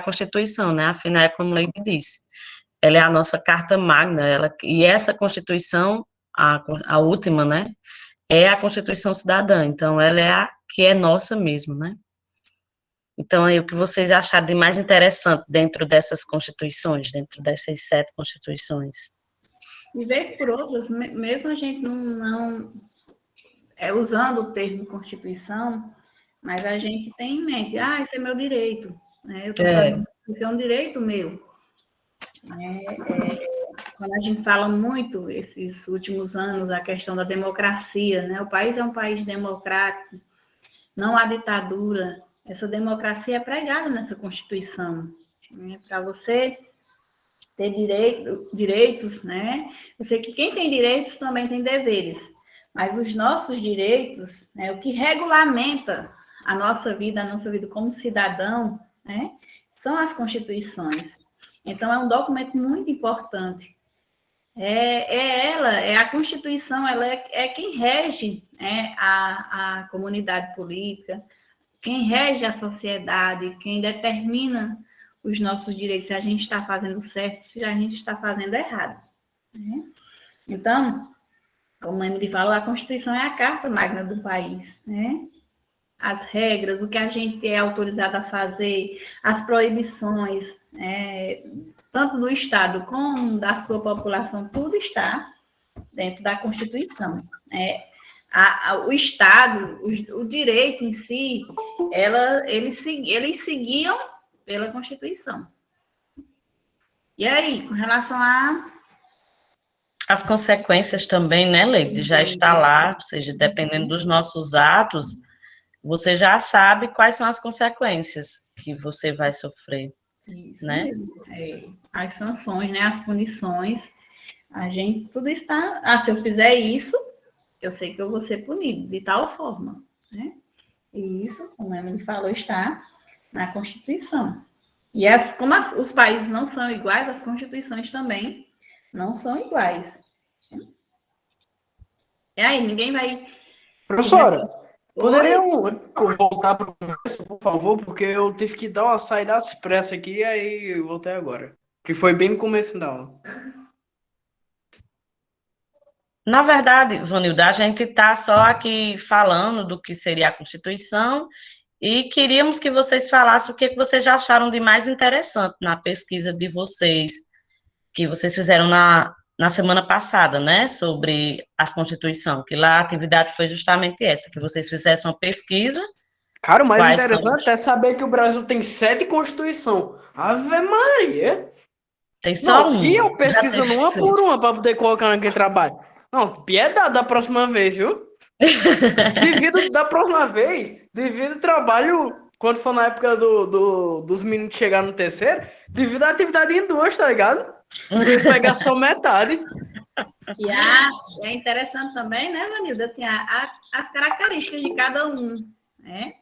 Constituição, né? Afinal, é como Leide disse, ela é a nossa carta magna, e essa Constituição, a última, né, é a Constituição Cidadã, então ela é a que é nossa mesmo, né? Então, aí, o que vocês acharam de mais interessante dentro dessas constituições, dentro dessas 7 constituições? De vez por outra, mesmo a gente não usando o termo Constituição, mas a gente tem em mente, esse é meu direito, né? Eu estou fazendo porque é um direito meu. Quando a gente fala muito, esses últimos anos, a questão da democracia, né? O país é um país democrático, não há ditadura. Essa democracia é pregada nessa Constituição. Né? Para você ter direitos, né? Eu sei que quem tem direitos também tem deveres, mas os nossos direitos, né? O que regulamenta a nossa vida como cidadão, né? São as constituições. Então, é um documento muito importante. A Constituição, ela é quem rege, né, a comunidade política, quem rege a sociedade, quem determina os nossos direitos, se a gente está fazendo certo, se a gente está fazendo errado. Né? Então, como a Emily falou, a Constituição é a carta magna do país, né? As regras, o que a gente é autorizado a fazer, as proibições, tanto do Estado como da sua população, tudo está dentro da Constituição. O Estado, o direito em si, eles seguiam pela Constituição. E aí, com relação as consequências também, né, Leide? Já está lá, ou seja, dependendo dos nossos atos, você já sabe quais são as consequências que você vai sofrer. Isso né? mesmo. As sanções, né, as punições, tudo está... se eu fizer isso, eu sei que eu vou ser punido de tal forma, né? E isso, como a Emily falou, está na Constituição. E como os países não são iguais, as constituições também não são iguais. E aí, ninguém vai... Professora, poderiam voltar para o começo, por favor? Porque eu tive que dar uma saída às pressas aqui, e aí eu voltei agora. Que foi bem no começo da aula. Na verdade, Vanilda, a gente está só aqui falando do que seria a Constituição e queríamos que vocês falassem o que vocês já acharam de mais interessante na pesquisa de vocês, que vocês fizeram na semana passada, né, sobre as Constituição, que lá a atividade foi justamente essa, que vocês fizessem uma pesquisa. Cara, o mais interessante é saber que o Brasil tem 7 Constituição. Ave Maria! Tem só uma. E eu pesquisando uma por uma para poder colocar naquele trabalho. Não, piedade da próxima vez, viu? Devido ao trabalho, quando for na época dos meninos chegar no terceiro, devido à atividade em 2, tá ligado? Eu pegar só metade. E é interessante também, né, Vanilda, assim, as características de cada um, né?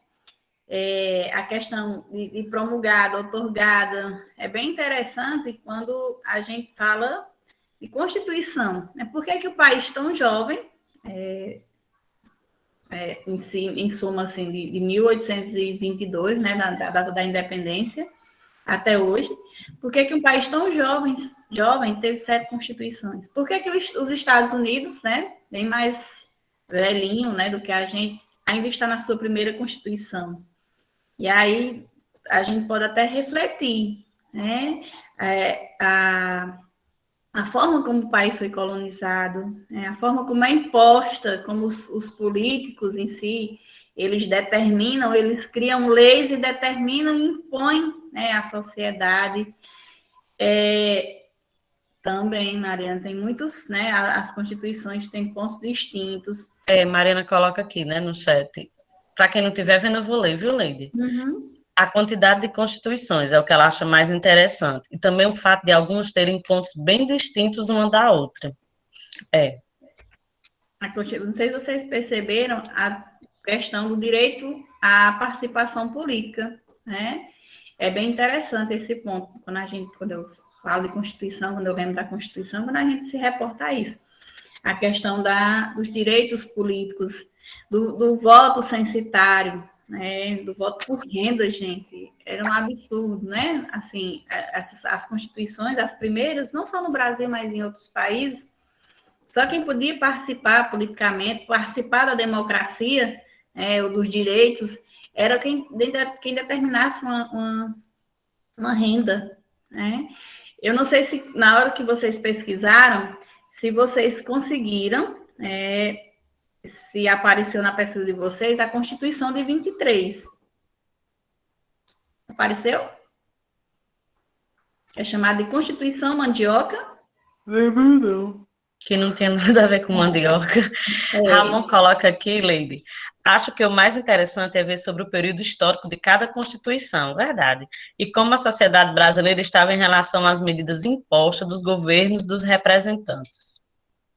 A questão de promulgada, outorgada, é bem interessante quando a gente fala de Constituição. Né? Por que o país tão jovem, em suma, assim, de 1822, né, da data da independência, até hoje, por que um país tão jovem teve 7 constituições? Por que os Estados Unidos, né, bem mais velhinho, né, do que a gente, ainda está na sua primeira Constituição? E aí a gente pode até refletir, né, a forma como o país foi colonizado, né, a forma como é imposta, como os políticos em si, eles determinam, eles criam leis e determinam e impõem, né, à sociedade. Também, Mariana, tem muitos, né, as constituições têm pontos distintos. Mariana coloca aqui, né, no chat. Para quem não estiver vendo, eu vou ler, viu, Leide? Uhum. A quantidade de constituições é o que ela acha mais interessante. E também o fato de algumas terem pontos bem distintos uma da outra. Não sei se vocês perceberam a questão do direito à participação política, né? É bem interessante esse ponto, quando eu falo de Constituição, quando eu lembro da Constituição, quando a gente se reporta a isso. A questão dos direitos políticos, do voto censitário, né, do voto por renda, gente, era um absurdo, né? Assim, as constituições, as primeiras, não só no Brasil, mas em outros países, só quem podia participar politicamente, participar da democracia, ou dos direitos, era quem determinasse uma renda, né? Eu não sei se na hora que vocês pesquisaram, se vocês conseguiram, se apareceu na pesquisa de vocês, a Constituição de 23. Apareceu? É chamada de Constituição Mandioca. Lembro não. Que não tem nada a ver com mandioca. Ramon coloca aqui, Leide, acho que o mais interessante é ver sobre o período histórico de cada Constituição, verdade, e como a sociedade brasileira estava em relação às medidas impostas dos governos dos representantes.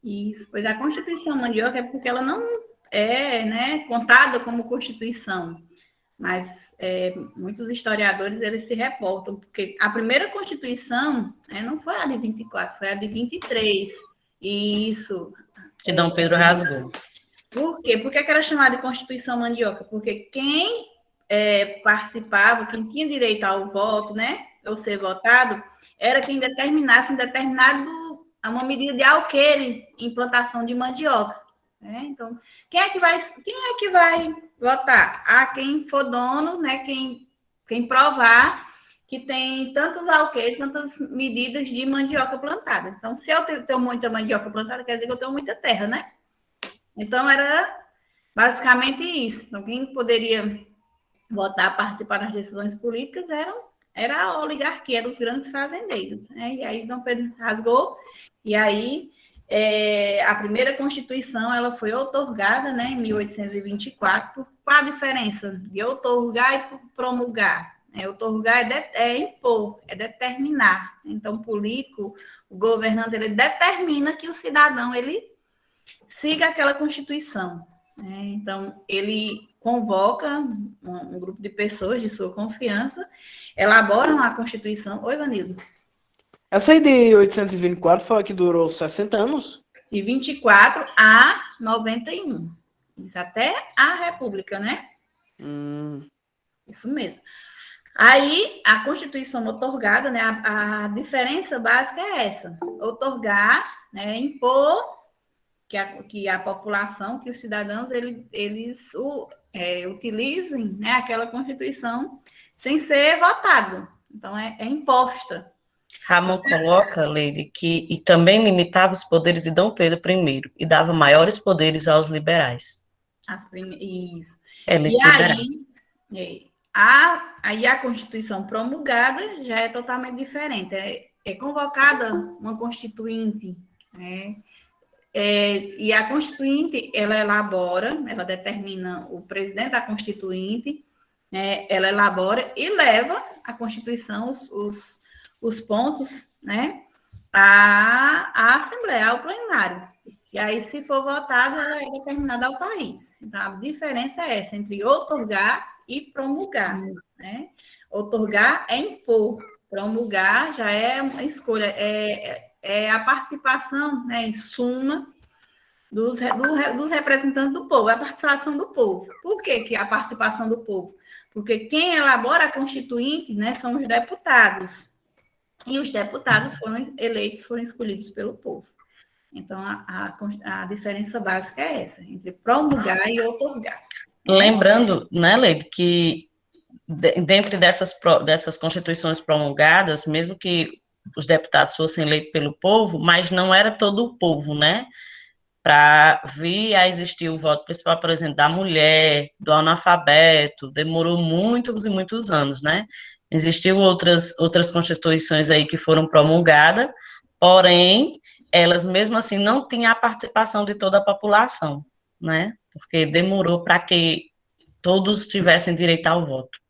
Isso, pois a Constituição Mandioca é porque ela não é, né, contada como Constituição, mas muitos historiadores eles se reportam, porque a primeira Constituição não foi a de 24, foi a de 23. Isso. Que Dom Pedro rasgou. Por quê? Por que era chamada de Constituição Mandioca? Porque quem participava, quem tinha direito ao voto, né, ou ser votado, era quem determinasse uma medida de alqueire em plantação de mandioca. Né? Então, quem é que vai votar? Quem for dono, né, quem provar que tem tantos alqueires, tantas medidas de mandioca plantada. Então, se eu tenho muita mandioca plantada, quer dizer que eu tenho muita terra, né? Então, era basicamente isso. Então, quem poderia votar, participar das decisões políticas era a oligarquia, eram os grandes fazendeiros. Né? E aí, Dom Pedro rasgou, e aí a primeira Constituição ela foi outorgada, né, em 1824. Qual a diferença de outorgar e promulgar? Outorgar é impor, é determinar. Então, o político, o governante, ele determina que o cidadão ele siga aquela Constituição. Né? Então, ele convoca um grupo de pessoas de sua confiança, elaboram a Constituição. Oi, Vanildo. Essa aí de 824 foi a que durou 60 anos? De 24 a 91. Isso até a República, né? Isso mesmo. Aí, a Constituição outorgada, né, a diferença básica é essa. Outorgar, né, impor que a população, que os cidadãos, eles utilizem, né, aquela Constituição sem ser votado. Então, é imposta. Ramon coloca, Leide, que e também limitava os poderes de Dom Pedro I e dava maiores poderes aos liberais. Isso. E aí a Constituição promulgada já é totalmente diferente. É convocada uma constituinte, né? E a constituinte, ela elabora, ela determina o presidente da constituinte, né? Ela elabora e leva a Constituição, os pontos, né, à Assembleia, ao plenário. E aí, se for votado, ela é determinada ao país. Então, a diferença é essa, entre outorgar e promulgar. Né? Outorgar é impor, promulgar já é uma escolha, é a participação, né, em suma, dos representantes do povo, a participação do povo. Por que a participação do povo? Porque quem elabora a Constituinte, né, são os deputados. E os deputados foram escolhidos pelo povo. Então, a diferença básica é essa, entre promulgar e outorgar. Lembrando, né, Leide, que dentro dessas constituições promulgadas, mesmo que os deputados fossem eleitos pelo povo, mas não era todo o povo, né? Para vir a existir o voto principal, por exemplo, da mulher, do analfabeto, demorou muitos e muitos anos, né? Existiam outras constituições aí que foram promulgadas, porém, elas mesmo assim não tinham a participação de toda a população, né? Porque demorou para que todos tivessem direito ao voto.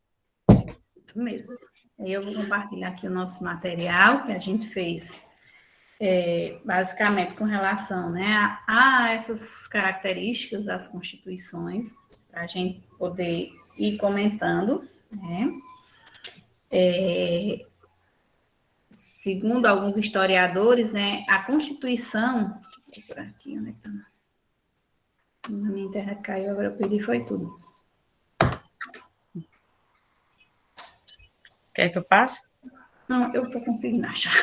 Isso mesmo. Eu vou compartilhar aqui o nosso material que a gente fez, basicamente com relação, né, a essas características das constituições, para a gente poder ir comentando, né? Segundo alguns historiadores, né, a Constituição... Por aqui, onde é que tá? Na minha terra caiu, agora eu perdi, foi tudo. Quer que eu passe? Não, eu estou conseguindo achar.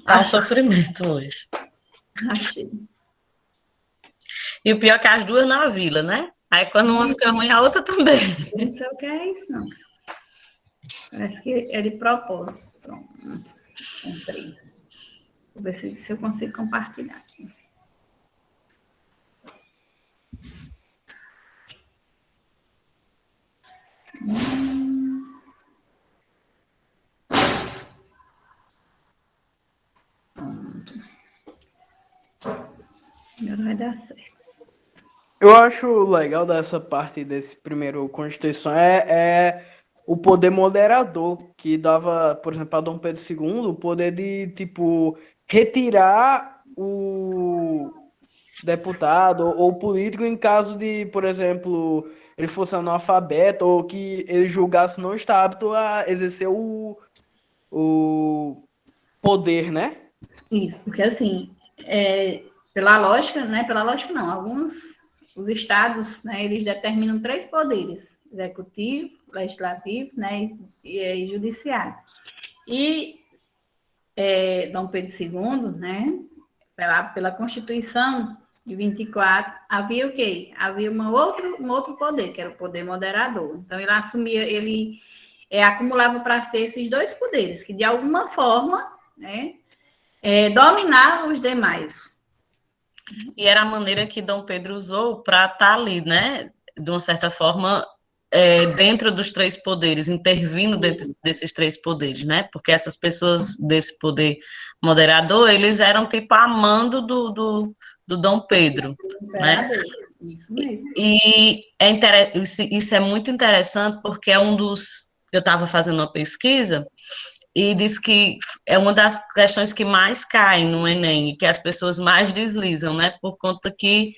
Tá um sofrimento hoje. Achei. E o pior é que as duas na vila, né? Aí quando uma fica ruim, a outra também. Eu não sei o que é isso, não. Parece que é de propósito. Pronto. Comprei. Vou ver se eu consigo compartilhar aqui. Pronto. Agora vai dar certo. Eu acho legal dessa parte desse primeiro Constituição é o poder moderador, que dava, por exemplo, a Dom Pedro II, o poder de, tipo, retirar o deputado ou político em caso de, por exemplo, ele fosse analfabeto ou que ele julgasse não estar apto a exercer o poder, né? Isso, porque assim, pela lógica, né? Pela lógica não, os estados, né, eles determinam 3 poderes: executivo, legislativo, né, e judiciário. E Dom Pedro II, né, pela Constituição de 24, havia o quê? Havia um outro poder, que era o poder moderador. Então, ele assumia, ele acumulava para si esses 2 poderes, que de alguma forma, né, dominavam os demais. E era a maneira que Dom Pedro usou para estar ali, né? De uma certa forma, dentro dos 3 poderes, intervindo dentro desses 3 poderes, né? Porque essas pessoas desse poder moderador, eles eram tipo a mando do Dom Pedro, né? Isso mesmo. E isso é muito interessante porque é um dos... Eu estava fazendo uma pesquisa e disse que é uma das questões que mais caem no Enem e que as pessoas mais deslizam, né? Por conta que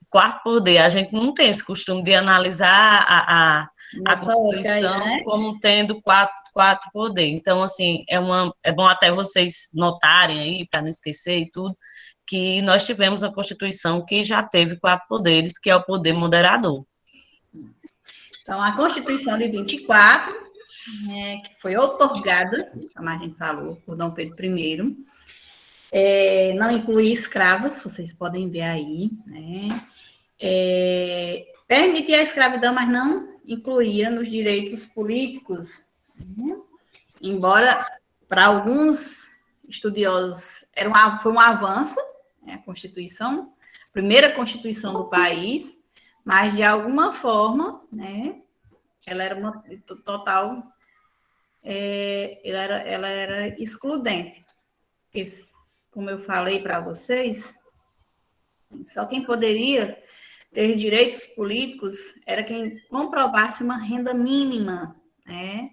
quarto poder, a gente não tem esse costume de analisar a Constituição aí, né? como tendo quatro poderes. Então, assim, é bom até vocês notarem aí, para não esquecer e tudo, que nós tivemos a Constituição que já teve 4 poderes, que é o poder moderador. Então, a Constituição de 24, que foi outorgada, como a gente falou, por Dom Pedro I, não inclui escravos, vocês podem ver aí, né? Permitia a escravidão, mas não incluía nos direitos políticos, né? Embora para alguns estudiosos foi um avanço, né, a Constituição, primeira Constituição do país, mas de alguma forma, né, ela era uma total, ela era excludente, porque, como eu falei para vocês, só quem poderia ter direitos políticos era quem comprovasse uma renda mínima, né,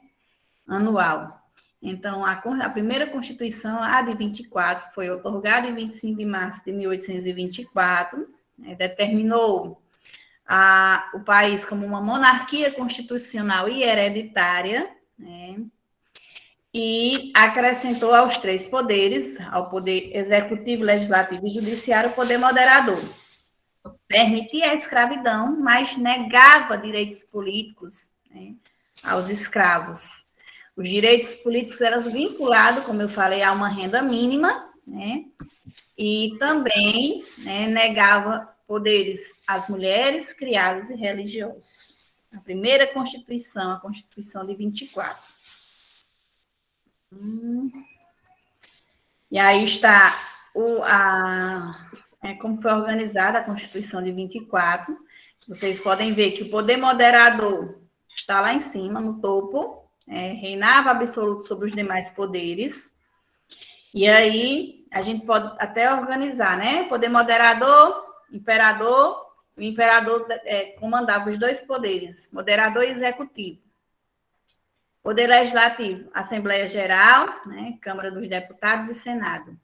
anual. Então, a primeira Constituição, a de 24, foi outorgada em 25 de março de 1824, né, determinou o país como uma monarquia constitucional e hereditária, né, e acrescentou aos 3 poderes, ao poder executivo, legislativo e judiciário, o poder moderador. Permitia a escravidão, mas negava direitos políticos, né, aos escravos. Os direitos políticos eram vinculados, como eu falei, a uma renda mínima, né, e também, né, negava poderes às mulheres, criados e religiosos. A primeira Constituição, a Constituição de 24. E aí está como foi organizada a Constituição de 24. Vocês podem ver que o poder moderador está lá em cima, no topo, reinava absoluto sobre os demais poderes. E aí a gente pode até organizar, né? Poder moderador, imperador. O imperador comandava os 2 poderes, moderador e executivo. Poder legislativo, Assembleia Geral, né? Câmara dos Deputados e Senado.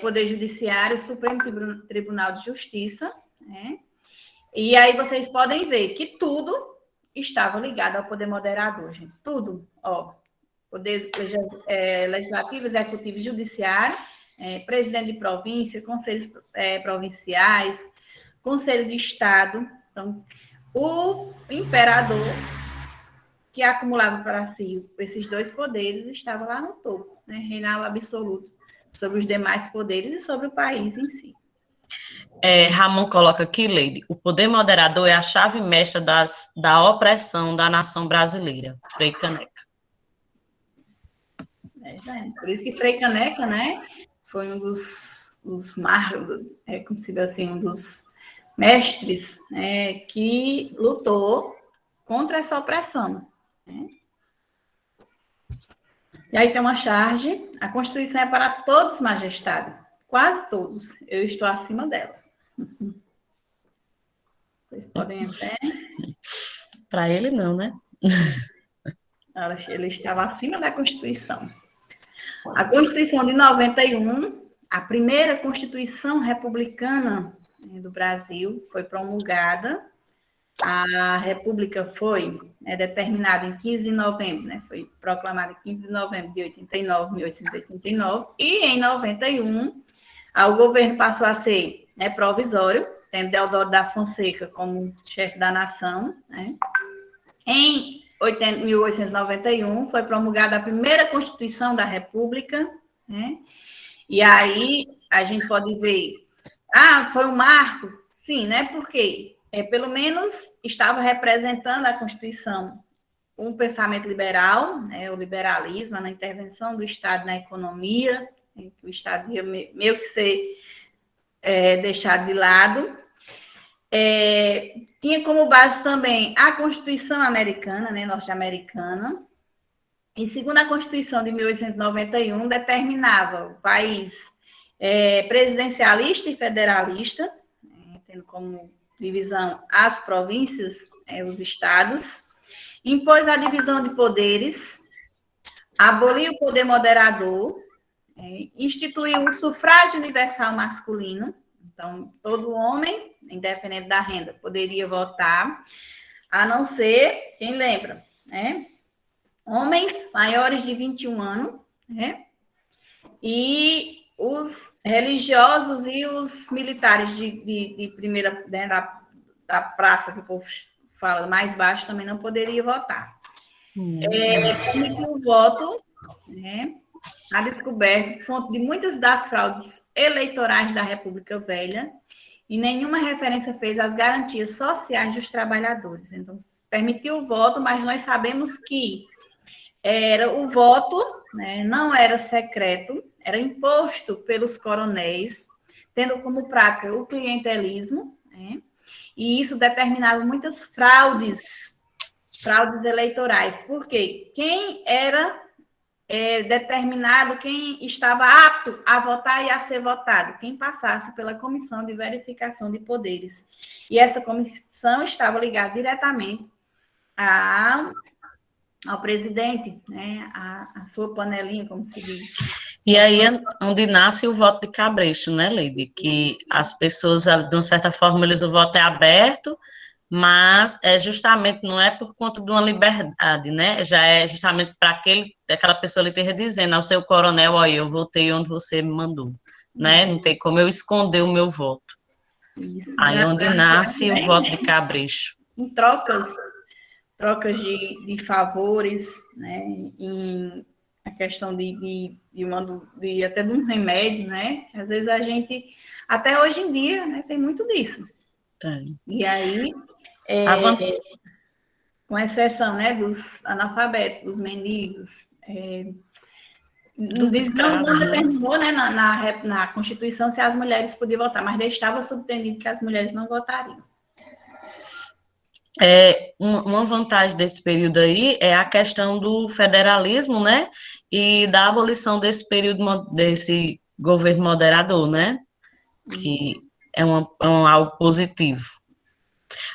Poder Judiciário, Supremo Tribunal de Justiça, né? E aí vocês podem ver que tudo estava ligado ao poder moderador, gente. Tudo, ó. Poder legislativo, executivo e judiciário, presidente de província, conselhos provinciais, conselho de estado. Então, o imperador que acumulava para si esses dois poderes estava lá no topo, né? Reinava absoluto sobre os demais poderes e sobre o país em si. Ramon coloca aqui, Leide, o poder moderador é a chave mestra da opressão da nação brasileira. Frei Caneca. Por isso que Frei Caneca, né, foi um como se diz assim, um dos mestres, né, que lutou contra essa opressão. Né? E aí tem uma charge, a Constituição é para todos, majestade, quase todos, eu estou acima dela. Vocês podem até... Para ele não, né? Ele estava acima da Constituição. A Constituição de 91, a primeira Constituição republicana do Brasil, foi promulgada. A República foi determinada em 15 de novembro, né? Foi proclamada em 15 de novembro de 1889, e em 91, o governo passou a ser provisório, tendo Deodoro da Fonseca como chefe da nação. Né? Em 1891, foi promulgada a primeira Constituição da República, né? E aí a gente pode ver, foi um marco? Sim, né? Porque pelo menos estava representando a Constituição um pensamento liberal, né? O liberalismo, na intervenção do Estado na economia, que o Estado ia meio que ser deixado de lado. Tinha como base também a Constituição americana, né, norte-americana, e segundo a Constituição de 1891, determinava o país presidencialista e federalista, tendo como divisão as províncias, os estados, impôs a divisão de poderes, aboliu o poder moderador, instituiu o sufrágio universal masculino. Então, todo homem, independente da renda, poderia votar, a não ser, quem lembra, né? Homens maiores de 21 anos, né? E os religiosos e os militares de primeira, né, da praça, que o povo fala mais baixo, também não poderia votar. Permitiu o voto, né? A descoberta, fonte de muitas das fraudes eleitorais da República Velha, e nenhuma referência fez às garantias sociais dos trabalhadores. Então, permitiu o voto, mas nós sabemos que o voto, né, não era secreto, era imposto pelos coronéis, tendo como prática o clientelismo, né, e isso determinava muitas fraudes eleitorais, porque quem era determinado, quem estava apto a votar e a ser votado, quem passasse pela Comissão de Verificação de Poderes. E essa comissão estava ligada diretamente ao presidente, né, a sua panelinha, como se diz. E aí é onde nasce o voto de cabresto, né, Leide? Que as pessoas, de uma certa forma, o voto é aberto, mas justamente não é por conta de uma liberdade, né? Já é justamente para aquela pessoa ali esteja dizendo ao seu coronel, olha, eu votei onde você me mandou, né? Não tem como eu esconder o meu voto. Isso. Aí é onde nasce o voto de cabresto. Em trocas de favores, né? Em a questão de até de um remédio, né? Às vezes a gente, até hoje em dia, né, tem muito disso. Tem. E aí, com exceção, né, dos analfabetos, dos mendigos, não determinou, né, na Constituição se as mulheres podiam votar, mas deixava subtendido que as mulheres não votariam. Uma vantagem desse período aí é a questão do federalismo, né, e da abolição desse período, desse governo moderador, né, que é algo positivo.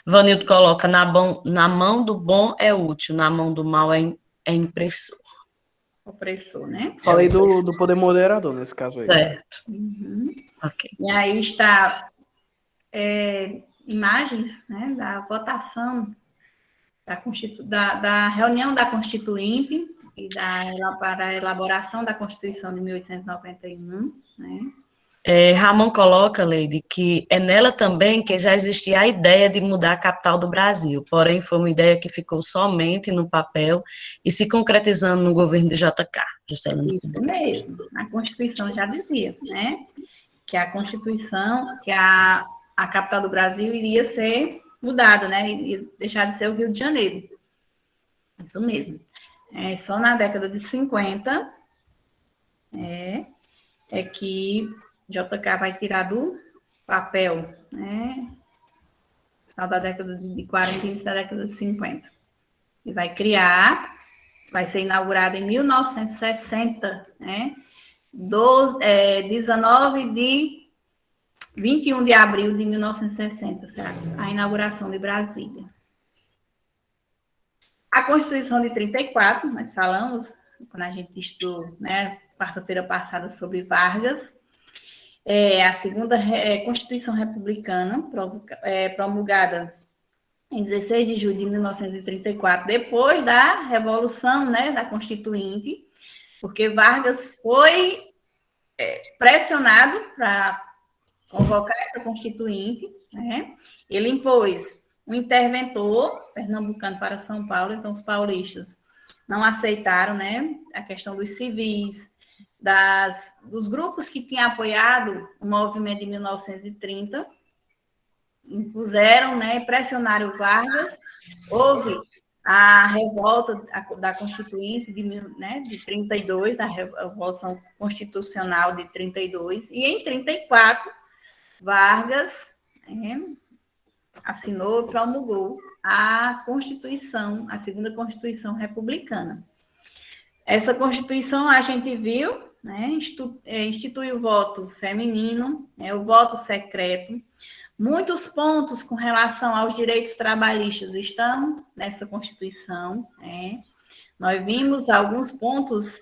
Vanildo coloca, na mão do bom é útil, na mão do mal é impressor. Opressor, né? Falei do poder moderador nesse caso aí. Certo. Uhum. Ok. E aí está imagens, né, da votação da reunião da Constituinte e para a elaboração da Constituição de 1891, né? Ramon coloca, Leide, que é nela também que já existia a ideia de mudar a capital do Brasil, porém foi uma ideia que ficou somente no papel e se concretizando no governo de JK, Juscelino Isso Kubitschek. mesmo. A Constituição já dizia, né? Que a Constituição, que a capital do Brasil iria ser mudada, né? Iria deixar de ser o Rio de Janeiro. Isso mesmo. Só na década de 50 é que JK vai tirar do papel, né? Final da década de 40 e início da década de 50. E vai criar, vai ser inaugurada em 1960, né? 21 de abril de 1960, certo? A inauguração de Brasília. A Constituição de 34, nós falamos, quando a gente estudou, né, quarta-feira passada, sobre Vargas, a segunda Constituição Republicana, promulgada em 16 de julho de 1934, depois da Revolução, né, da Constituinte, porque Vargas foi pressionado para convocar essa Constituinte, né? Ele impôs um interventor pernambucano para São Paulo, então os paulistas não aceitaram, né, a questão dos civis, dos grupos que tinham apoiado o movimento de 1930, impuseram, né, pressionaram Vargas, houve a revolta da Constituinte de 32, da Revolução Constitucional de 32, e em 34, Vargas assinou e promulgou a Constituição, a segunda Constituição Republicana. Essa Constituição, a gente viu, né, institui o voto feminino, o voto secreto. Muitos pontos com relação aos direitos trabalhistas estão nessa Constituição. Nós vimos alguns pontos,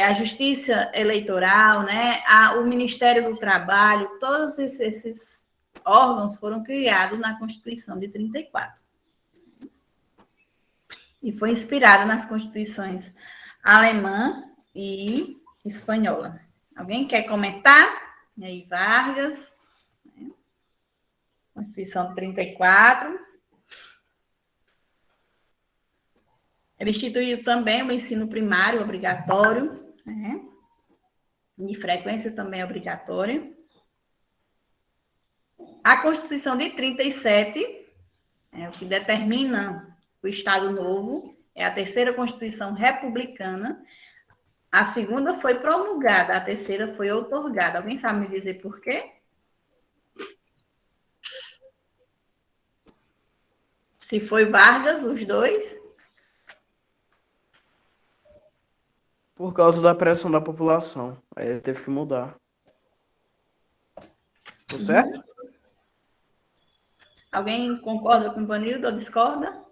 a Justiça Eleitoral, né, o Ministério do Trabalho, todos esses órgãos foram criados na Constituição de 34. E foi inspirado nas Constituições alemã e espanhola. Alguém quer comentar? E aí, Vargas... Constituição de 34. Ele instituiu também o ensino primário obrigatório, né? De frequência também obrigatória. A Constituição de 37, o que determina o Estado Novo, é a terceira Constituição republicana. A segunda foi promulgada, a terceira foi outorgada. Alguém sabe me dizer por quê? Se foi Vargas, os dois? Por causa da pressão da população. Aí ele teve que mudar. Tá certo? Alguém concorda com o Vanildo ou discorda?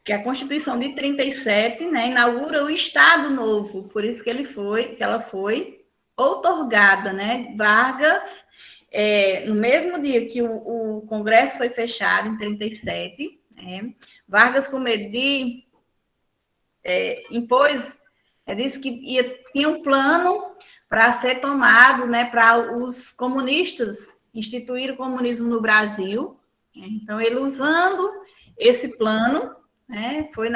Que a Constituição de 37, né, inaugura o Estado Novo, por isso que ela foi outorgada, né? Vargas, no mesmo dia que o Congresso foi fechado, em 37, Vargas, com medo de impôs, disse que tinha um plano para ser tomado, né, para os comunistas instituir o comunismo no Brasil. Então, ele usando esse plano, foi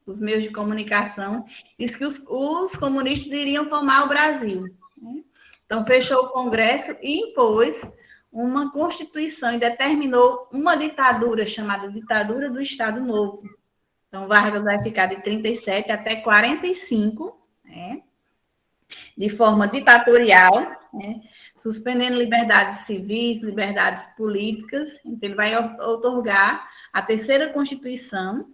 nos meios de comunicação, disse que os comunistas iriam tomar o Brasil. Então, fechou o Congresso e impôs uma Constituição e determinou uma ditadura chamada Ditadura do Estado Novo. Então, Vargas vai ficar de 37 até 45, de forma ditatorial, suspendendo liberdades civis, liberdades políticas. Então, ele vai outorgar a terceira Constituição,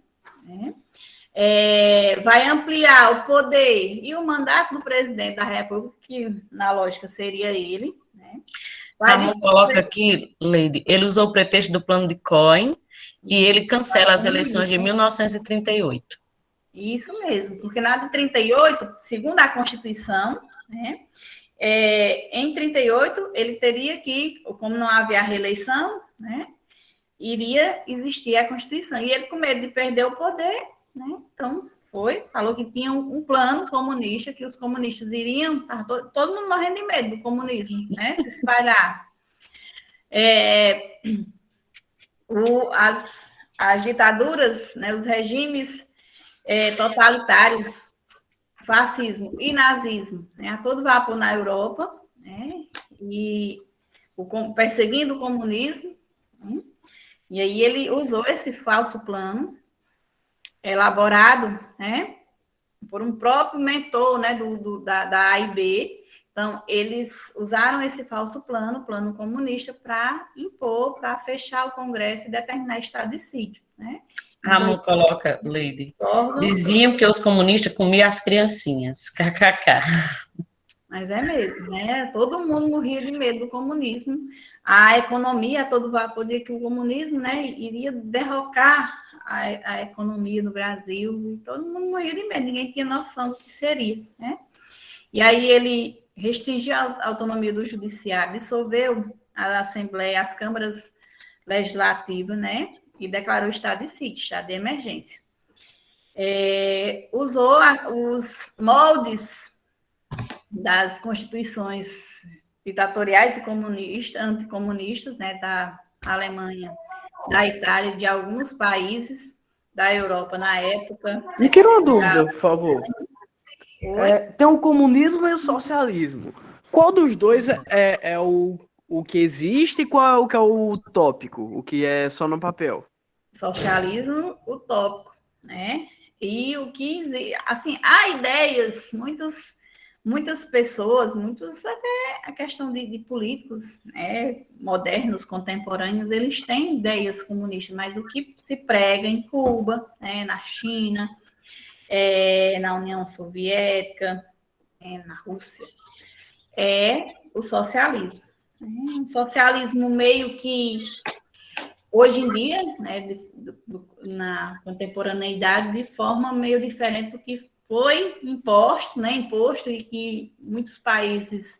vai ampliar o poder e o mandato do presidente da República, que na lógica seria ele. Ramon coloca aqui, Leide, ele usou o pretexto do plano de Cohen e ele cancela as eleições de 1938. Isso mesmo, porque na de 38, segundo a Constituição, em 38, ele teria que, como não havia reeleição, iria existir a Constituição. E ele, com medo de perder o poder, né? Então, falou que tinha um plano comunista, que os comunistas iriam, todo mundo morrendo de medo do comunismo, né? Se espalhar. As ditaduras, né? Os regimes totalitários, fascismo e nazismo, né? A todo vapor na Europa, né? E perseguindo o comunismo, né? E aí ele usou esse falso plano, elaborado, né, por um próprio mentor, né, da AIB. Então, eles usaram esse falso plano comunista, para impor, para fechar o Congresso e determinar estado de sítio, né? Ramon coloca, Lady, diziam que os comunistas comiam as criancinhas, kkk. Mas é mesmo, né? Todo mundo morria de medo do comunismo. A economia, a todo vapor, dizia que o comunismo, né, iria derrocar a economia do Brasil. E todo mundo morria de medo, ninguém tinha noção do que seria, né? E aí ele restringiu a autonomia do judiciário, dissolveu a Assembleia, as câmaras legislativas, né? E declarou estado de sítio, estado de emergência. Usou os moldes das constituições ditatoriais e anticomunistas, né, da Alemanha, da Itália, de alguns países da Europa na época. Me tira uma dúvida, por favor. Tem o comunismo e o socialismo. Qual dos dois é o que existe e qual é o que é o utópico, o que é só no papel? Socialismo utópico, né? E o que, assim, há ideias, muitas pessoas, até a questão de políticos, né, modernos, contemporâneos, eles têm ideias comunistas, mas o que se prega em Cuba, né, na China, na União Soviética, na Rússia, é o socialismo. Um socialismo meio que, hoje em dia, né, na contemporaneidade, de forma meio diferente do que foi imposto, né, e que muitos países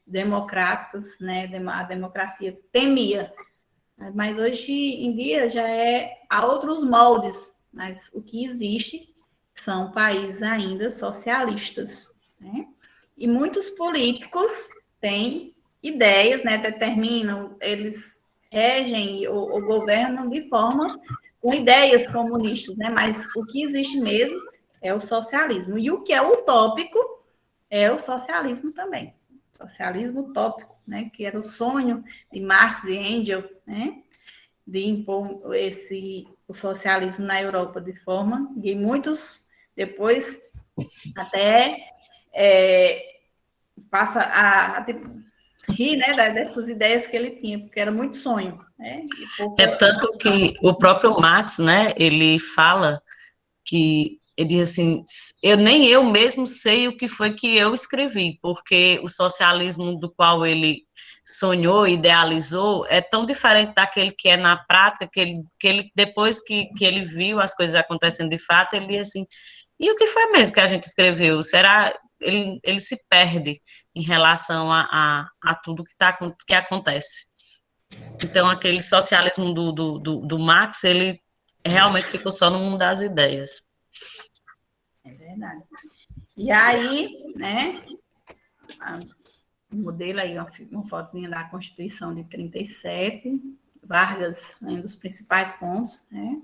democráticos, né, a democracia temia. Mas hoje em dia já há outros moldes, mas o que existe são países ainda socialistas, né? E muitos políticos têm ideias, né, determinam, eles regem ou governam de forma com ideias comunistas, né? Mas o que existe mesmo é o socialismo. E o que é utópico é o socialismo também. Socialismo utópico, né? Que era o sonho de Marx e Engels, né? De impor o socialismo na Europa de forma que muitos depois até passa a rir, né, dessas ideias que ele tinha, porque era muito sonho, né? Tanto que o próprio Marx, né, ele fala que ele diz assim, nem eu mesmo sei o que foi que eu escrevi, porque o socialismo do qual ele sonhou, idealizou, é tão diferente daquele que é na prática, que ele depois que ele viu as coisas acontecendo de fato, ele diz assim, e o que foi mesmo que a gente escreveu? Será... Ele se perde em relação a tudo que acontece. Então, aquele socialismo do Marx, ele realmente ficou só no mundo das ideias. É verdade. E aí, né, o modelo aí, uma fotinha da Constituição de 37, Vargas, um dos principais pontos, né?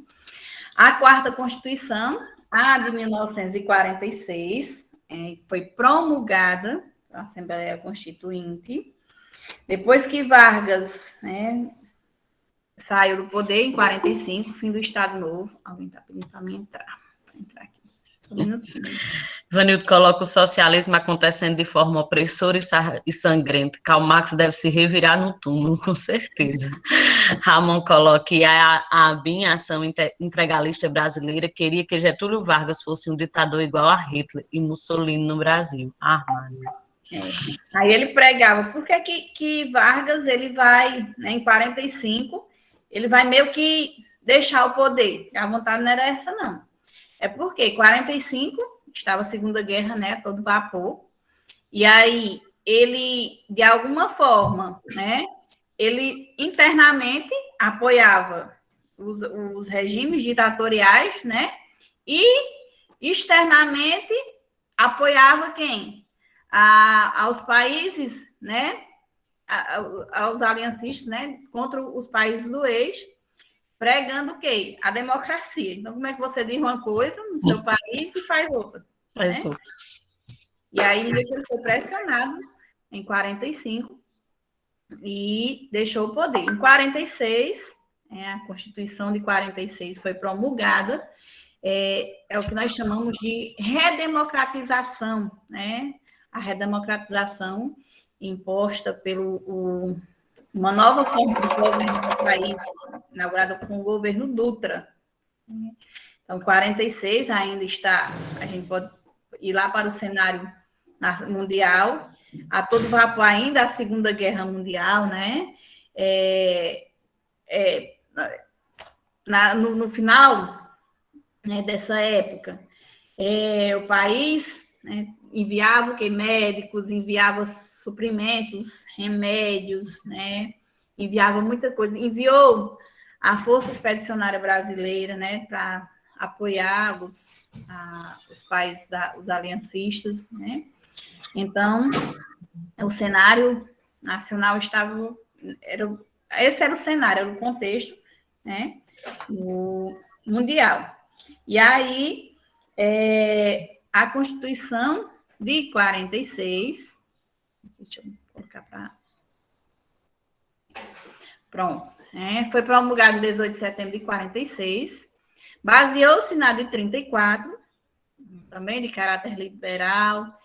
A quarta Constituição, a de 1946, foi promulgada pela Assembleia Constituinte, depois que Vargas, né, saiu do poder em 45, fim do Estado Novo. Alguém está pedindo para mim entrar. Vou entrar aqui. Só um minutinho. Vanildo coloca o socialismo acontecendo de forma opressora e sangrenta. Karl Marx deve se revirar no túmulo, com certeza. Ramon coloca que a ABIN, a Ação Integralista Brasileira, queria que Getúlio Vargas fosse um ditador igual a Hitler e Mussolini no Brasil. Aí ele pregava, por que Vargas, ele vai, né, em 45, ele vai meio que deixar o poder. A vontade não era essa, não. É porque em 45 estava a Segunda Guerra, né, todo vapor, e aí ele, de alguma forma, né, ele internamente apoiava os regimes ditatoriais, né? E externamente apoiava quem? Aos países, né? Aos aliancistas, né? Contra os países do eixo, pregando o quê? A democracia. Então, como é que você diz uma coisa no seu país e faz outra? Né? E aí ele foi pressionado em 45 e deixou o poder. Em 46, a Constituição de 46 foi promulgada, é o que nós chamamos de redemocratização, né? A redemocratização imposta pelo uma nova forma de governo do país, inaugurada com o governo Dutra. Então, 46 ainda está, a gente pode ir lá para o cenário mundial, a todo vapor ainda a Segunda Guerra Mundial, né? No final, né, dessa época, o país, né, enviava médicos, enviava suprimentos, remédios, né? Enviava muita coisa. Enviou a Força Expedicionária Brasileira, né, para apoiar os países, os aliancistas, né? Então, o cenário nacional estava... esse era o cenário, era o contexto, né, mundial. E aí, a Constituição de 46... Deixa eu colocar para... Pronto. Foi promulgado em 18 de setembro de 46, baseou-se na de 34, também de caráter liberal,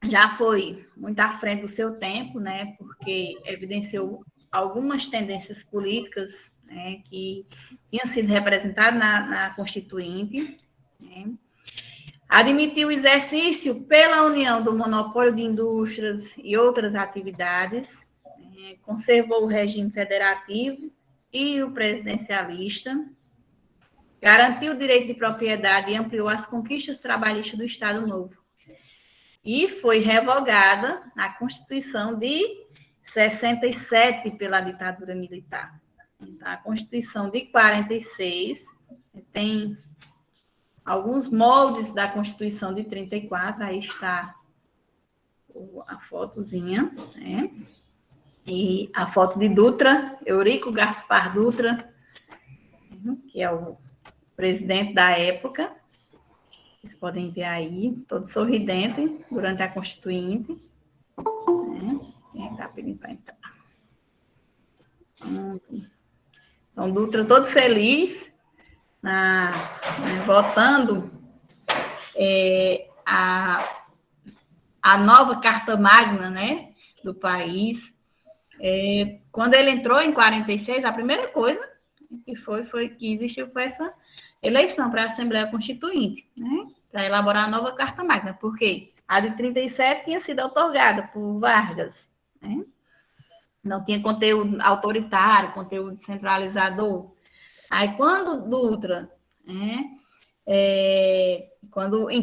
já foi muito à frente do seu tempo, né, porque evidenciou algumas tendências políticas, né, que tinham sido representadas na Constituinte, né. Admitiu o exercício pela União do monopólio de indústrias e outras atividades, conservou o regime federativo e o presidencialista, garantiu o direito de propriedade e ampliou as conquistas trabalhistas do Estado Novo. E foi revogada a Constituição de 67 pela ditadura militar. Então, a Constituição de 46 tem alguns moldes da Constituição de 34, aí está a fotozinha, né? E a foto de Dutra, Eurico Gaspar Dutra, que é o presidente da época. Vocês podem ver aí, todo sorridente durante a Constituinte. Quem está pedindo para entrar? Então, Dutra todo feliz, votando a nova Carta Magna, né, do país. Quando ele entrou em 46, a primeira coisa que existiu foi essa eleição para a Assembleia Constituinte, né, para elaborar a nova Carta Magna, porque a de 37 tinha sido outorgada por Vargas, né? Não tinha conteúdo autoritário, conteúdo centralizador. Aí, quando Dutra, em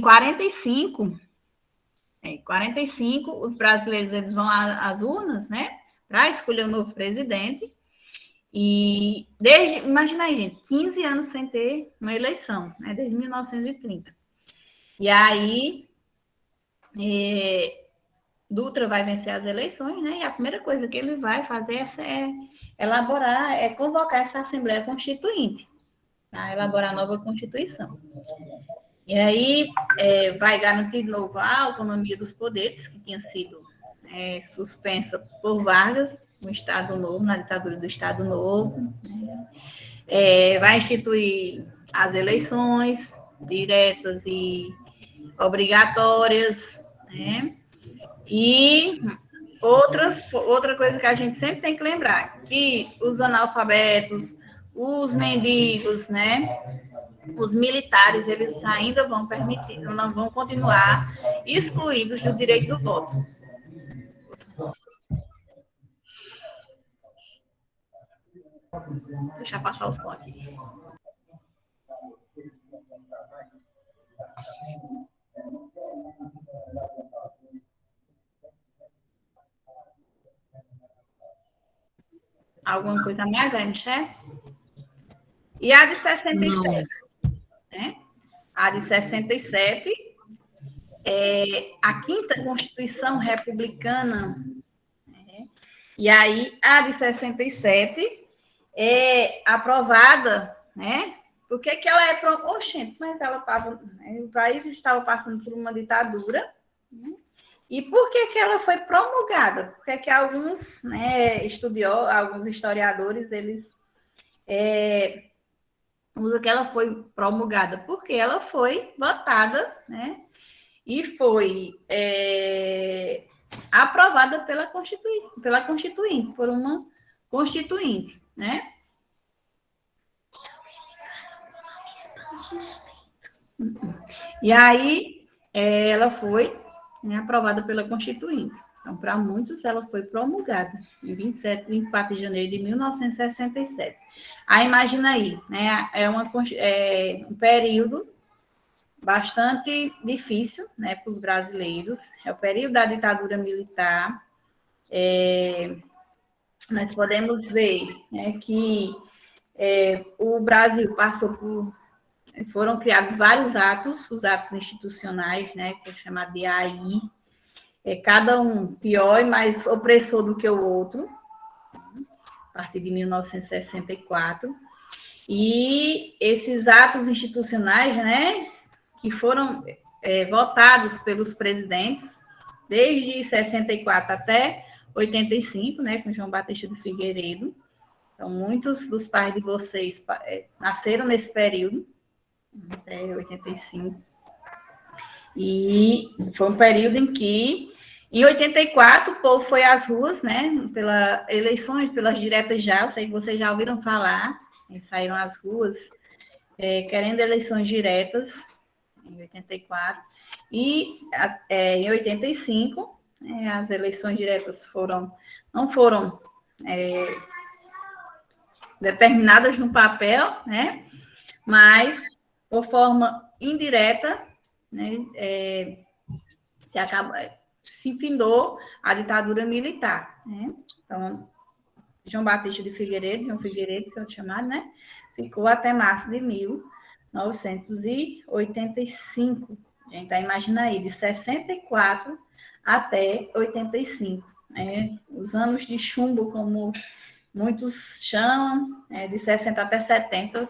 45, os brasileiros eles vão às urnas, né, para escolher o novo presidente. E imagina aí, gente, 15 anos sem ter uma eleição, né, desde 1930. E aí, Dutra vai vencer as eleições, né, e a primeira coisa que ele vai fazer convocar essa Assembleia Constituinte, para elaborar a nova Constituição. E aí vai garantir de novo a autonomia dos poderes, que tinha sido suspensa por Vargas, no Estado Novo, na ditadura do Estado Novo. Vai instituir as eleições diretas e obrigatórias, né? E outra coisa que a gente sempre tem que lembrar, que os analfabetos, os mendigos, né, os militares, eles ainda vão não vão continuar excluídos do direito do voto. Deixa eu passar os pontos aqui. alguma coisa a mais aí, Michel? E a de 67, né? A de 67 é a quinta Constituição Republicana, né? E aí a de 67 é aprovada, né? Por que ela é... Oxente, mas ela estava... Né? O país estava passando por uma ditadura, né? E por que ela foi promulgada? Porque alguns, né, alguns historiadores, eles usam que ela foi promulgada porque ela foi votada, né, e foi aprovada pela Constituinte, por uma Constituinte, né? E aí ela foi, né, aprovada pela Constituinte. Então, para muitos, ela foi promulgada em 24 de janeiro de 1967. Aí, imagina aí, né, é um período bastante difícil, né, para os brasileiros. É o período da ditadura militar. Nós podemos ver, né, que o Brasil passou por... Foram criados vários atos, os atos institucionais, né, que é chamado de AI, cada um pior e mais opressor do que o outro, a partir de 1964. E esses atos institucionais, né, que foram votados pelos presidentes, desde 64 até 85, né, com João Batista do Figueiredo. Então, muitos dos pais de vocês nasceram nesse período, até 85. E foi um período em que, em 84, o povo foi às ruas, né, pelas eleições, pelas diretas já, eu sei que vocês já ouviram falar, eles saíram às ruas querendo eleições diretas, em 84, e em 85, as eleições diretas não foram determinadas no papel, né, mas, por forma indireta, né, se findou a ditadura militar, né? Então, João Batista de Figueiredo, que é chamado, né? Ficou até março de 1985. A gente tá, imagina aí, de 64 até 85. Né? Os anos de chumbo, como muitos chamam, de 60 até 70,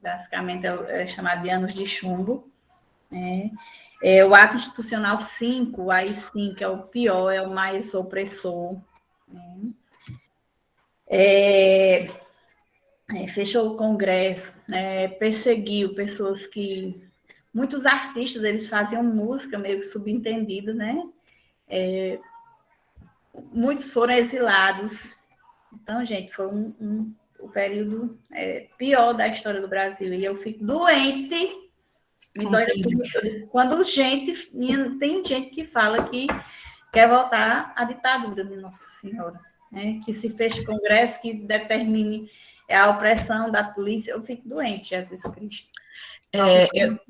basicamente é chamado de anos de chumbo. Né? O ato institucional 5, aí sim, que é o pior, é o mais opressor. Né? Fechou o Congresso, né? Perseguiu pessoas que... Muitos artistas, eles faziam música meio que subentendida, né? Muitos foram exilados. Então, gente, foi o período pior da história do Brasil. E eu fico doente... Me dói quando tem gente que fala que quer voltar à ditadura de Nossa Senhora, né? Que se feche congresso, que determine a opressão da polícia. Eu fico doente, Jesus Cristo.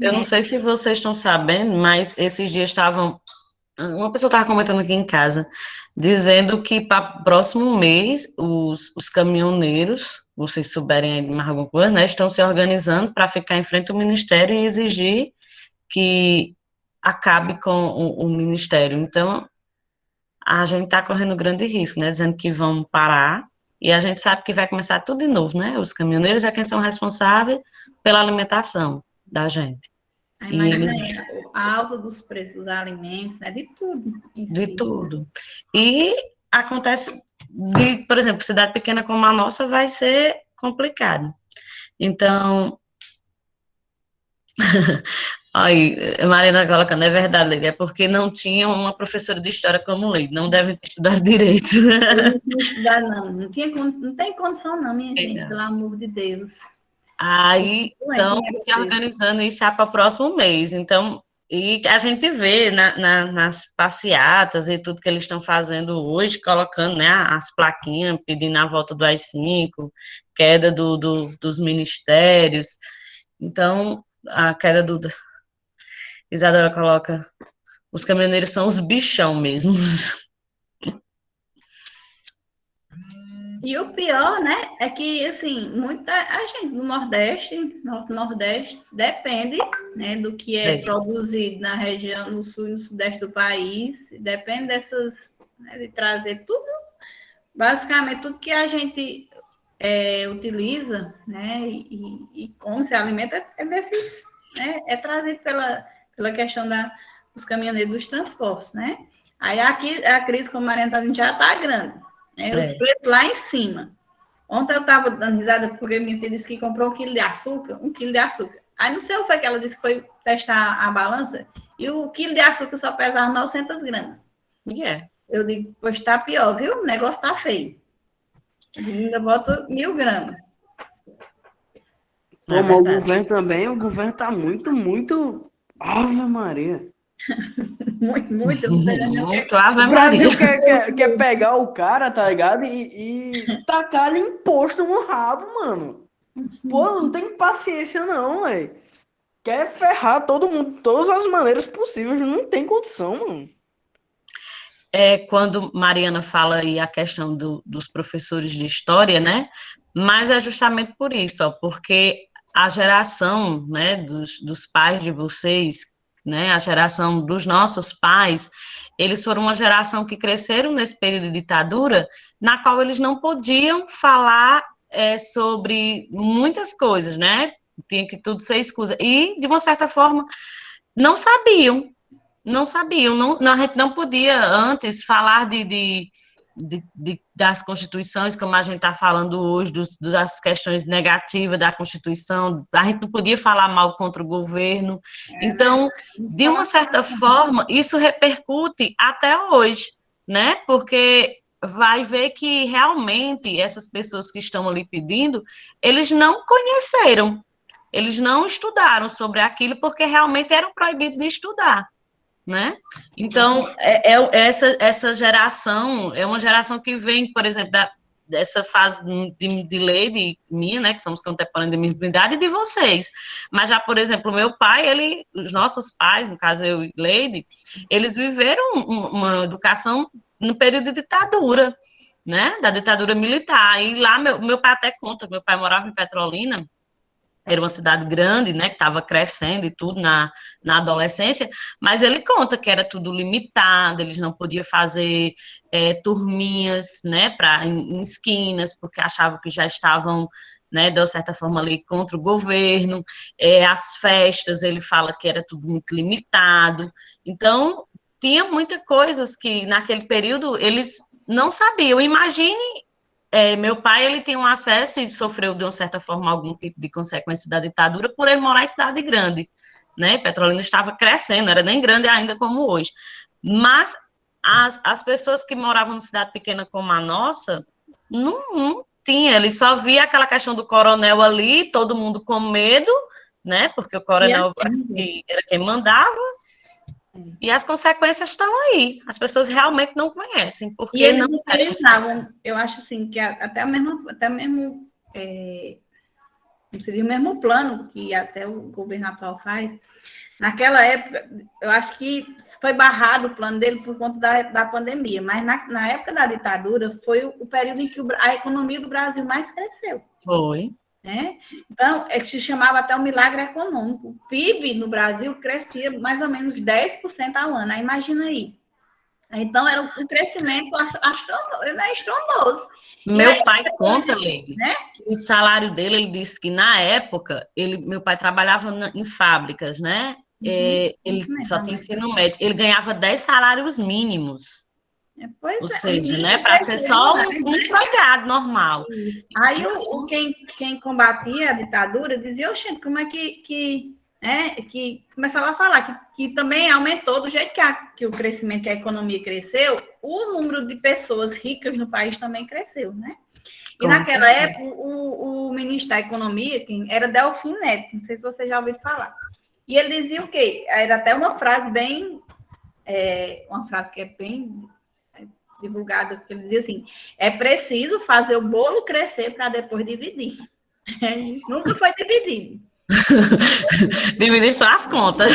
Eu não sei se vocês estão sabendo, mas esses dias uma pessoa estava comentando aqui em casa, dizendo que para o próximo mês os caminhoneiros, vocês souberem aí de mais alguma coisa, né, estão se organizando para ficar em frente ao Ministério e exigir que acabe com o Ministério. Então, a gente está correndo grande risco, né, dizendo que vão parar, e a gente sabe que vai começar tudo de novo, né, os caminhoneiros é quem são responsáveis pela alimentação da gente. Imagina a alta dos preços dos alimentos, né, de tudo. De tudo. E acontece, por exemplo, cidade pequena como a nossa vai ser complicado. Então, aí, Marina colocando, é verdade, é porque não tinha uma professora de história como Leide, não devem ter estudado direito. Não estudar, não. Não tem condição, não, minha gente, pelo amor de Deus. Aí, estão se organizando isso para o próximo mês. Então, e a gente vê nas passeatas e tudo que eles estão fazendo hoje, colocando, né, as plaquinhas, pedindo a volta do AI-5, queda dos ministérios. Então, a queda Isadora coloca, os caminhoneiros são os bichão mesmo. E o pior, né, é que, assim, muita a gente no Nordeste, Nordeste, depende, né, do que é produzido na região, no Sul e no Sudeste do país, depende dessas, né, de trazer tudo, basicamente, tudo que a gente utiliza, né, e como se alimenta, é desses, né, é trazido pela questão dos caminhoneiros dos transportes, né. Aí aqui a crise, como a Mariana está dizendo, já está grande, né, os preços lá em cima. Ontem eu estava dando risada porque minha tia disse que comprou 1 quilo de açúcar. Aí não sei o que foi que ela disse que foi testar a balança e o quilo de açúcar só pesava 900 gramas. Eu digo, pois está pior, viu? O negócio está feio. Ainda bota 1.000 gramas. Pô, mas o governo também, o governo tá muito. Ave Maria. Muito, não sei nem o que. Ave O Brasil Maria. quer pegar o cara, tá ligado? E tacar-lhe imposto no rabo, mano. Pô, não tem paciência não, velho. Quer ferrar todo mundo de todas as maneiras possíveis. Não tem condição, mano. Quando Mariana fala aí a questão dos professores de história, né? Mas é justamente por isso, ó, porque a geração, né, dos pais de vocês, né, a geração dos nossos pais, eles foram uma geração que cresceram nesse período de ditadura, na qual eles não podiam falar sobre muitas coisas, né? Tinha que tudo ser escusa. E, de uma certa forma, não sabiam, a gente não podia antes falar das constituições, como a gente está falando hoje, das questões negativas da Constituição, a gente não podia falar mal contra o governo. Então, de uma certa forma, isso repercute até hoje, né? Porque vai ver que realmente essas pessoas que estão ali pedindo, eles não conheceram, eles não estudaram sobre aquilo porque realmente eram proibidos de estudar, né? Então, essa geração é uma geração que vem, por exemplo, dessa fase de Leide minha, né, que somos contemporâneos da mesma idade, e de vocês. Mas já, por exemplo, o meu pai, os nossos pais, no caso eu e Leide, eles viveram uma educação no período de ditadura, né, da ditadura militar. E lá, meu pai até conta, meu pai morava em Petrolina, era uma cidade grande, né, que estava crescendo e tudo na adolescência, mas ele conta que era tudo limitado, eles não podiam fazer turminhas, né, em esquinas, porque achavam que já estavam, né, de certa forma ali contra o governo, as festas, ele fala que era tudo muito limitado, então tinha muitas coisas que naquele período eles não sabiam. Imagine meu pai, ele tem um acesso e sofreu, de uma certa forma, algum tipo de consequência da ditadura por ele morar em cidade grande, né? Petrolina estava crescendo, não era nem grande ainda como hoje. Mas as pessoas que moravam em cidade pequena como a nossa, não tinha, ele só via aquela questão do coronel ali, todo mundo com medo, né? Porque o coronel era quem mandava, e as consequências estão aí. As pessoas realmente não conhecem, porque e eles utilizavam, eu acho assim, que até mesmo não seria o mesmo plano que até o governo atual faz. Naquela época, eu acho que foi barrado o plano dele por conta da pandemia, mas na época da ditadura foi o período em que a economia do Brasil mais cresceu. Foi. Né? Então, se chamava até um milagre econômico. O PIB no Brasil crescia mais ou menos 10% ao ano. Aí, imagina aí. Então, era um crescimento estrondoso. Meu pai conta, Leide, né? Que o salário dele, ele disse que na época, meu pai trabalhava em fábricas, né? Ele só tinha ensino médio. Ele ganhava 10 salários mínimos. Ou seja, né, para ser só um empregado normal. Isso. Aí quem combatia a ditadura dizia, oxente, como é que começava a falar que também aumentou do jeito que o crescimento, que a economia cresceu, o número de pessoas ricas no país também cresceu, né? E naquela época, o ministro da Economia, quem era Delfim Neto, não sei se você já ouviu falar. E ele dizia o quê? Era até uma frase uma frase que é bem divulgada, que ele dizia assim, é preciso fazer o bolo crescer para depois dividir. Nunca foi dividido. Dividir só as contas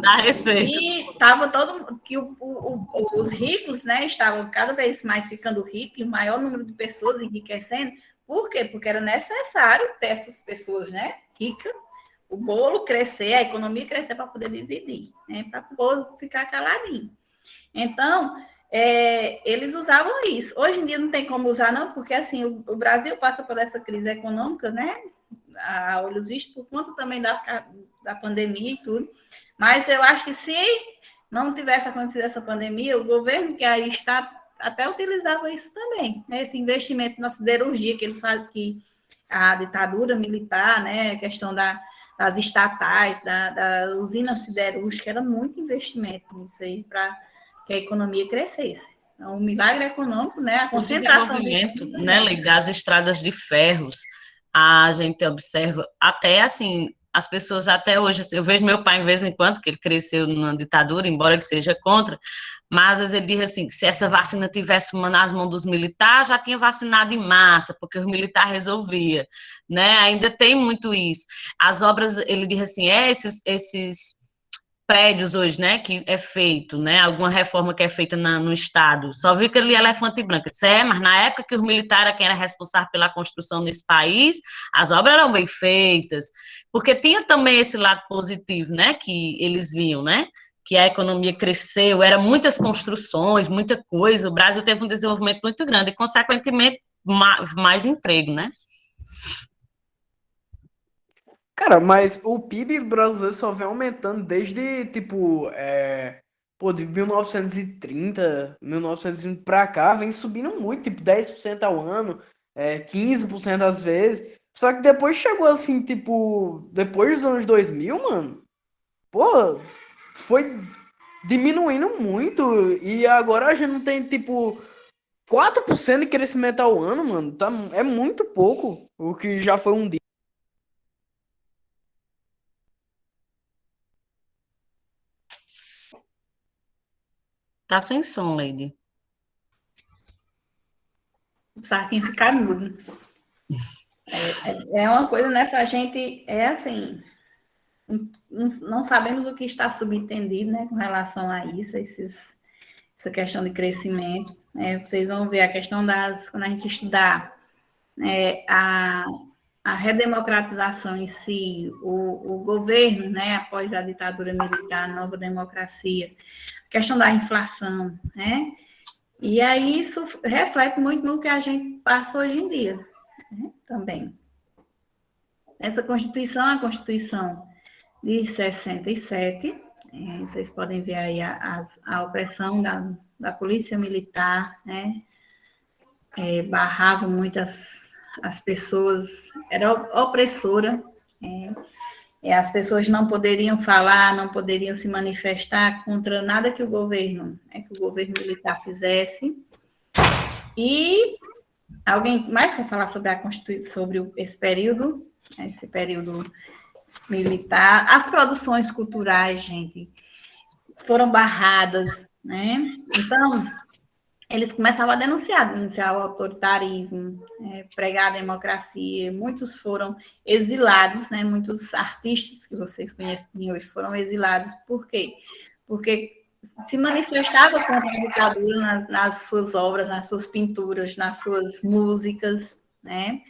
da receita. E estava todo que os ricos, né, estavam cada vez mais ficando ricos, e o maior número de pessoas enriquecendo. Por quê? Porque era necessário ter essas pessoas, né, ricas, o bolo crescer, a economia crescer para poder dividir, né, para o povo ficar caladinho. Então, eles usavam isso. Hoje em dia não tem como usar, não, porque assim, o Brasil passa por essa crise econômica, né, a olhos vistos, por conta também da pandemia e tudo. Mas eu acho que se não tivesse acontecido essa pandemia, o governo que aí está até utilizava isso também, né? Esse investimento na siderurgia que ele faz, que a ditadura militar, né? A questão das estatais, da usina siderúrgica, era muito investimento nisso aí para que a economia crescesse. Então, o milagre econômico, né? A O concentração desenvolvimento, né, das estradas de ferros, a gente observa até assim, as pessoas até hoje, eu vejo meu pai de vez em quando, que ele cresceu numa ditadura, embora ele seja contra, mas às vezes ele diz assim, que se essa vacina tivesse nas mãos dos militares, já tinha vacinado em massa, porque os militares resolvia, né, ainda tem muito isso. As obras, ele diz assim, esses prédios hoje, né, que é feito, né, alguma reforma que é feita no Estado, só viu aquele elefante branco, disse, mas na época que os militares, quem era responsável pela construção nesse país, as obras eram bem feitas, porque tinha também esse lado positivo, né, que eles viam, né, que a economia cresceu, eram muitas construções, muita coisa, o Brasil teve um desenvolvimento muito grande, e consequentemente, mais emprego, né. Cara, mas o PIB brasileiro só vem aumentando desde, tipo, de 1930, 1930 pra cá, vem subindo muito, tipo, 10% ao ano, 15% às vezes. Só que depois chegou assim, tipo, depois dos anos 2000, mano, pô, foi diminuindo muito e agora a gente não tem, tipo, 4% de crescimento ao ano, mano. É muito pouco, o que já foi um dia. Tá sem som, Lady. O saquinho ficar mudo. É uma coisa, né, para a gente, é assim, não sabemos o que está subentendido, né, com relação a isso, essa questão de crescimento. Né? Vocês vão ver a questão quando a gente estudar a redemocratização em si, o governo, né, após a ditadura militar, a nova democracia, a questão da inflação, né? E aí isso reflete muito no que a gente passa hoje em dia, né, também. Essa Constituição, a Constituição de 67, vocês podem ver aí a opressão da polícia militar, né? Barrava muitas as pessoas, era opressora, as pessoas não poderiam falar, não poderiam se manifestar contra nada que o governo militar fizesse. E alguém mais quer falar sobre a Constituição, sobre esse período militar? As produções culturais, gente, foram barradas, né? Então, eles começavam a denunciar o autoritarismo, pregar a democracia. Muitos foram exilados, né? Muitos artistas que vocês conhecem hoje foram exilados. Por quê? Porque se manifestava contra a ditadura nas suas obras, nas suas pinturas, nas suas músicas, né?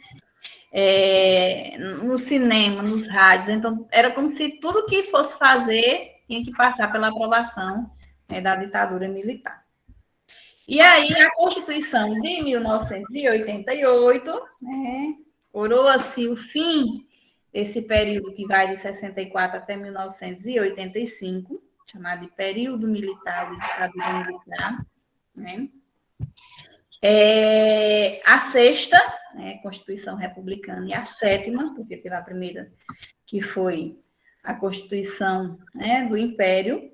No cinema, nos rádios. Então, era como se tudo que fosse fazer tinha que passar pela aprovação, né, da ditadura militar. E aí, a Constituição de 1988, né, coroa-se o fim desse período que vai de 64 até 1985, chamado de período militar, de ditadura militar, né? A sexta, né, Constituição Republicana, e a sétima, porque teve a primeira, que foi a Constituição, né, do Império.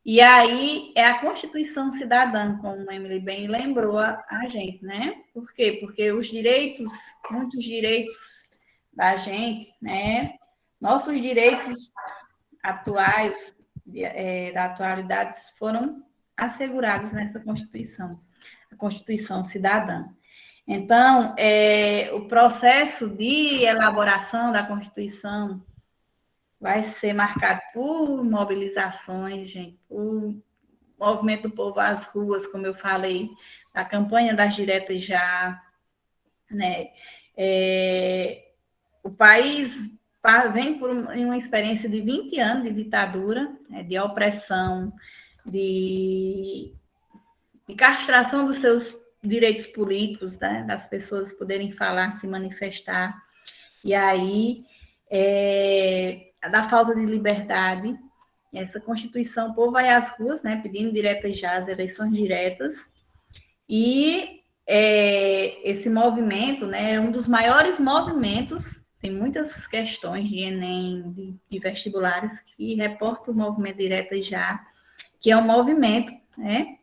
E aí é a Constituição Cidadã, como a Emily bem lembrou a gente, né? Por quê? Porque os direitos, muitos direitos da gente, né? Nossos direitos atuais, da atualidade, foram assegurados nessa Constituição, a Constituição Cidadã. Então, o processo de elaboração da Constituição vai ser marcado por mobilizações, gente, por movimento do povo às ruas, como eu falei, a campanha das diretas já, né? O país vem por uma experiência de 20 anos de ditadura, né, de opressão, de castração dos seus direitos políticos, né, das pessoas poderem falar, se manifestar, e aí da falta de liberdade. Essa Constituição, o povo vai às ruas, né, pedindo diretas já, as eleições diretas, e esse movimento, né, é um dos maiores movimentos, tem muitas questões de Enem, de vestibulares, que reportam o movimento diretas já, que é um movimento, né,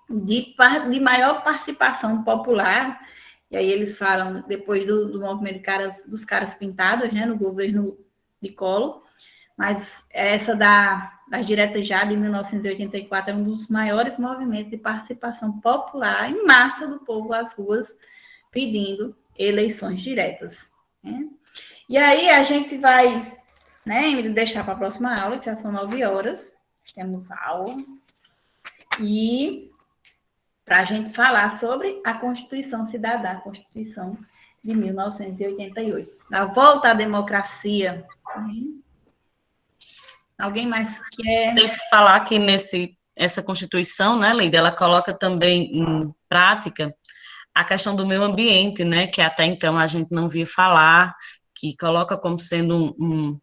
de maior participação popular, e aí eles falam, depois do movimento dos caras pintados, né, no governo de Collor, mas essa das diretas já de 1984 é um dos maiores movimentos de participação popular em massa do povo às ruas pedindo eleições diretas, né? E aí a gente vai, né, deixar para a próxima aula, que já são 9 horas, temos aula, e para a gente falar sobre a Constituição Cidadã, a Constituição de 1988, da volta à democracia. Alguém mais quer? Sem falar que essa Constituição, né, Leida, ela coloca também em prática a questão do meio ambiente, né, que até então a gente não via falar, que coloca como sendo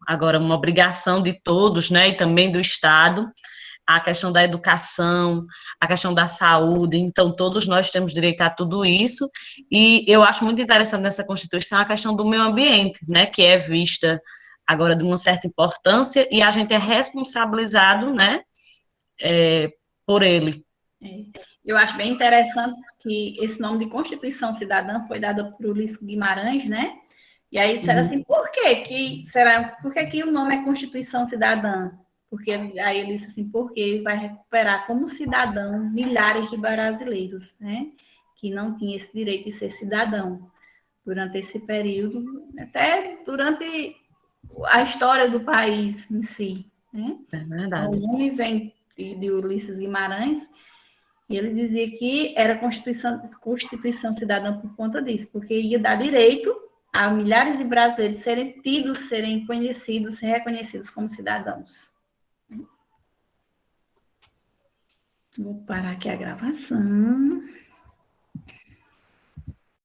agora uma obrigação de todos, né, e também do Estado, a questão da educação, a questão da saúde, então todos nós temos direito a tudo isso, e eu acho muito interessante nessa Constituição a questão do meio ambiente, né, que é vista agora de uma certa importância, e a gente é responsabilizado, né, por ele. Eu acho bem interessante que esse nome de Constituição Cidadã foi dado por Ulisses Guimarães, né? E aí disseram assim, por que o nome é Constituição Cidadã? Porque aí ele disse assim, porque ele vai recuperar como cidadão milhares de brasileiros, né? Que não tinham esse direito de ser cidadão durante esse período, até durante a história do país em si, né? É verdade. O nome vem de Ulisses Guimarães, e ele dizia que era Constituição Cidadã por conta disso, porque ia dar direito a milhares de brasileiros serem tidos, serem conhecidos, serem reconhecidos como cidadãos. Vou parar aqui a gravação.